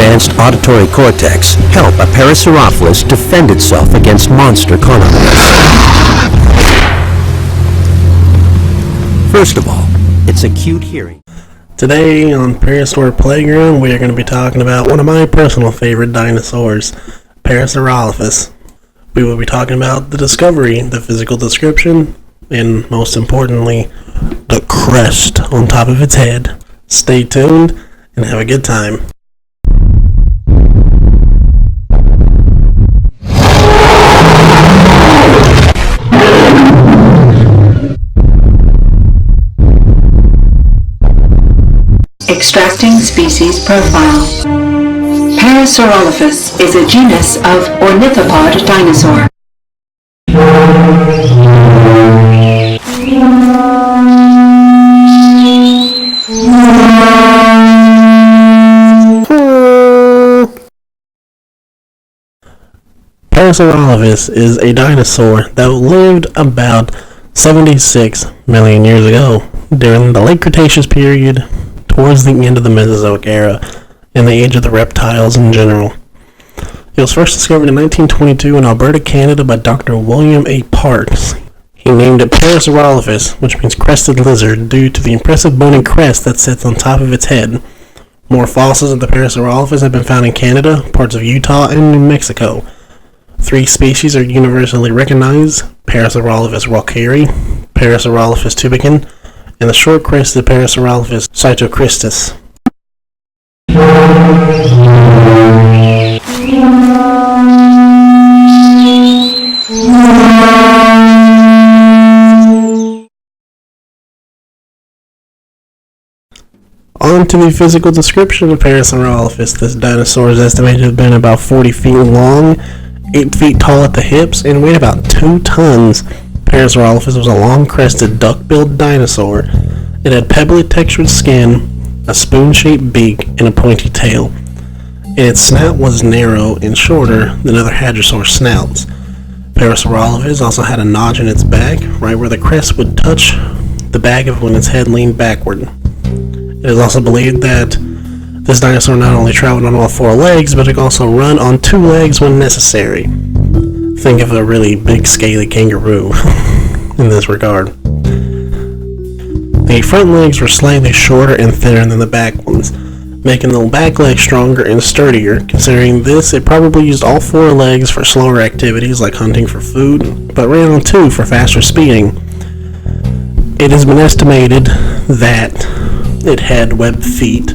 advanced auditory cortex help a Parasaurolophus defend itself against monster carnivores. First of all, its acute hearing. Today on Prehistoric Playground, we are going to be talking about one of my personal favorite dinosaurs, Parasaurolophus. We will be talking about the discovery, the physical description, and most importantly, the crest on top of its head. Stay tuned and have a good time. Extracting species profile. Parasaurolophus is a genus of ornithopod dinosaur. Parasaurolophus is a dinosaur that lived about 76 million years ago during the late Cretaceous period, towards the end of the Mesozoic era, and the age of the reptiles in general. It was first discovered in 1922 in Alberta, Canada by Dr. William A. Parks. He named it Parasaurolophus, which means crested lizard, due to the impressive bony crest that sits on top of its head. More fossils of the Parasaurolophus have been found in Canada, parts of Utah, and New Mexico. 3 species are universally recognized: Parasaurolophus walkeri, Parasaurolophus tubicans, and the short-crested Parasaurolophus cytocristus. On to the physical description of Parasaurolophus. This dinosaur is estimated to have been about 40 feet long, 8 feet tall at the hips, and weighed about 2 tons. Parasaurolophus was a long-crested, duck-billed dinosaur. It had pebbly textured skin, a spoon-shaped beak, and a pointy tail. And its snout was narrow and shorter than other hadrosaur snouts. Parasaurolophus also had a notch in its back, right where the crest would touch the back of when its head leaned backward. It is also believed that this dinosaur not only traveled on all 4 legs, but it could also run on 2 legs when necessary. Think of a really big scaly kangaroo in this regard. The front legs were slightly shorter and thinner than the back ones, making the back legs stronger and sturdier. Considering this, it probably used all 4 legs for slower activities like hunting for food, but ran on 2 for faster speeding. It has been estimated that it had webbed feet,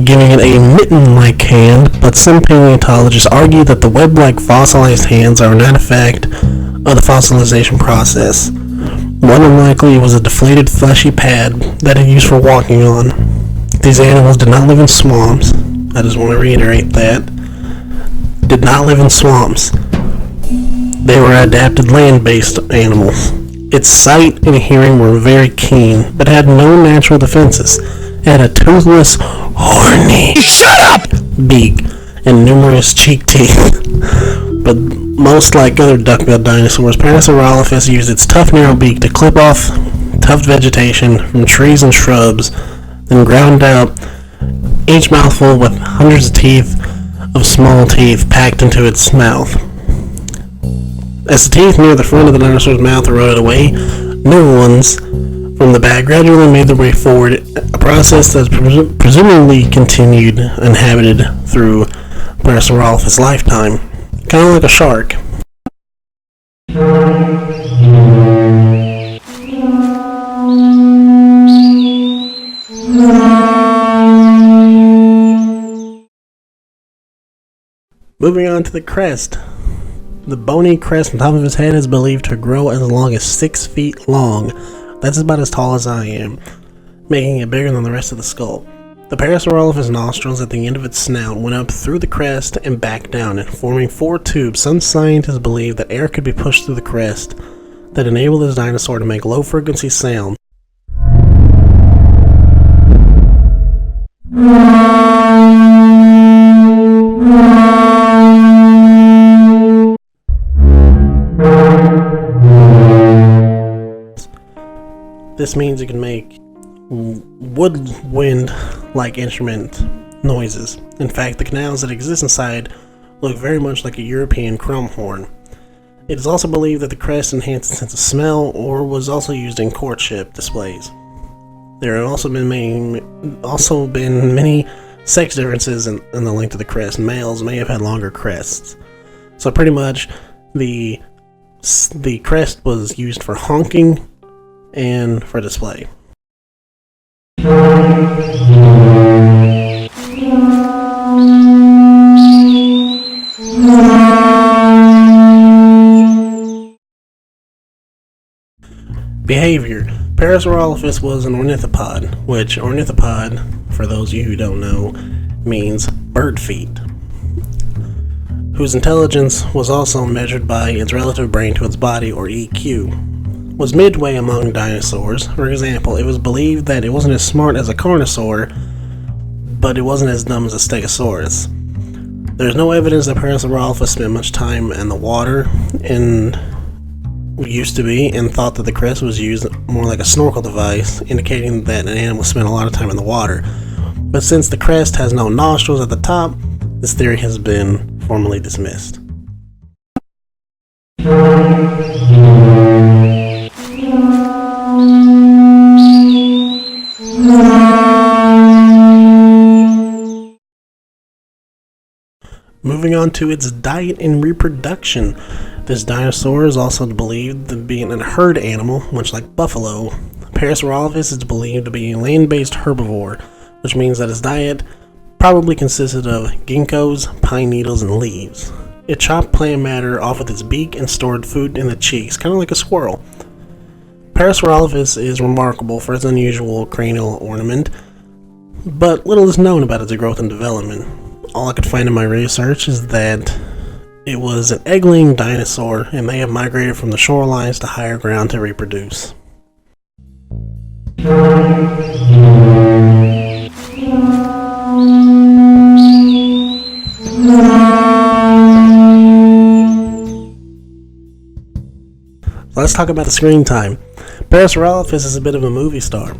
giving it a mitten-like hand, but some paleontologists argue that the web-like fossilized hands are not an effect of the fossilization process. More than likely, it was a deflated fleshy pad that it used for walking on. These animals did not live in swamps. I just want to reiterate that. Did not live in swamps. They were adapted land-based animals. Its sight and hearing were very keen, but had no natural defenses. It had a toothless, horny, shut up, beak and numerous cheek teeth. But most like other duck-billed dinosaurs, Parasaurolophus used its tough, narrow beak to clip off tough vegetation from trees and shrubs, then ground out each mouthful with hundreds of small teeth packed into its mouth. As the teeth near the front of the dinosaur's mouth eroded away, new ones from the back gradually made their way forward, a process that presumably continued uninhibited through Parasaurolophus' lifetime. Kind of like a shark. Moving on to the crest. The bony crest on top of his head is believed to grow as long as 6 feet long. That's about as tall as I am, making it bigger than the rest of the skull. The Parasaurolophus nostrils at the end of its snout went up through the crest and back down, and forming 4 tubes. Some scientists believe that air could be pushed through the crest that enabled this dinosaur to make low-frequency sound. This means it can make woodwind-like instrument noises. In fact, the canals that exist inside look very much like a European chrome horn. It is also believed that the crest enhanced the sense of smell or was also used in courtship displays. There have also been many sex differences in the length of the crest. Males may have had longer crests. So pretty much the crest was used for honking and for display. Behavior. Parasaurolophus was an ornithopod, which ornithopod, for those of you who don't know, means bird feet, whose intelligence was also measured by its relative brain to its body, or EQ, was midway among dinosaurs. For example, it was believed that it wasn't as smart as a carnosaur, but it wasn't as dumb as a stegosaurus. There's no evidence that Parasaurolophus spent much time in the water, and used to be, and thought that the crest was used more like a snorkel device, indicating that an animal spent a lot of time in the water. But since the crest has no nostrils at the top, this theory has been formally dismissed. Moving on to its diet and reproduction. This dinosaur is also believed to be a herd animal, much like buffalo. Parasaurolophus is believed to be a land-based herbivore, which means that its diet probably consisted of ginkgos, pine needles, and leaves. It chopped plant matter off with its beak and stored food in the cheeks, kind of like a squirrel. Parasaurolophus is remarkable for its unusual cranial ornament, but little is known about its growth and development. All I could find in my research is that it was an egg-laying dinosaur and may have migrated from the shorelines to higher ground to reproduce. Let's talk about the screen time. Parasaurolophus is a bit of a movie star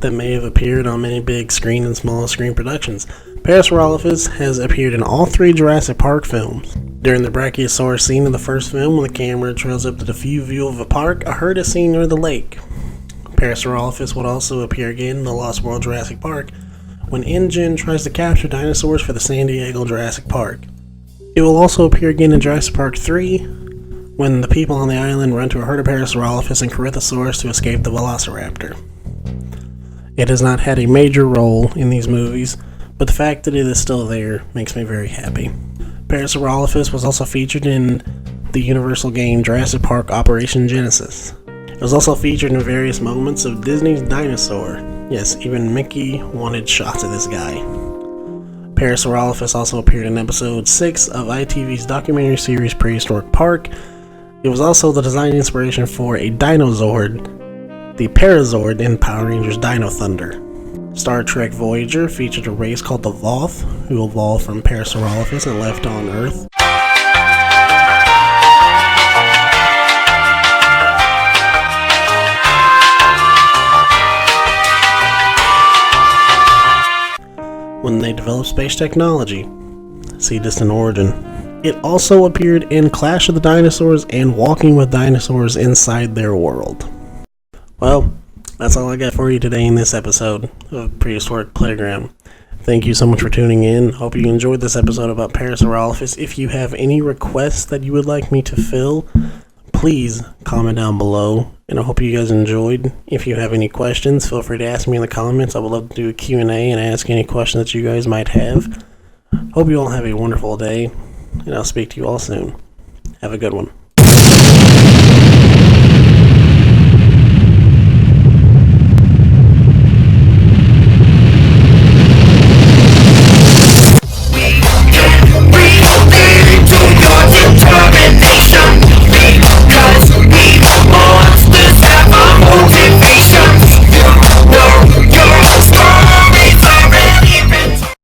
that may have appeared on many big screen and small screen productions. Parasaurolophus has appeared in all 3 Jurassic Park films. During the Brachiosaurus scene in the first film, when the camera trails up to the view of a park, a herd is seen near the lake. Parasaurolophus would also appear again in the Lost World Jurassic Park, when InGen tries to capture dinosaurs for the San Diego Jurassic Park. It will also appear again in Jurassic Park 3, when the people on the island run to a herd of Parasaurolophus and Corythosaurus to escape the Velociraptor. It has not had a major role in these movies, but the fact that it is still there makes me very happy. Parasaurolophus was also featured in the Universal game Jurassic Park Operation Genesis. It was also featured in various moments of Disney's Dinosaur. Yes, even Mickey wanted shots of this guy. Parasaurolophus also appeared in episode 6 of ITV's documentary series Prehistoric Park. It was also the design inspiration for a Dinozord, the Parazord in Power Rangers Dino Thunder. Star Trek Voyager featured a race called the Voth, who evolved from Parasaurolophus and left on Earth. When they developed space technology. See Distant Origin. It also appeared in Clash of the Dinosaurs and Walking with Dinosaurs Inside Their World. Well, that's all I got for you today in this episode of Prehistoric Playground. Thank you so much for tuning in. Hope you enjoyed this episode about Parasaurolophus. If you have any requests that you would like me to fill, please comment down below. And I hope you guys enjoyed. If you have any questions, feel free to ask me in the comments. I would love to do a Q&A and ask any questions that you guys might have. Hope you all have a wonderful day, and I'll speak to you all soon. Have a good one.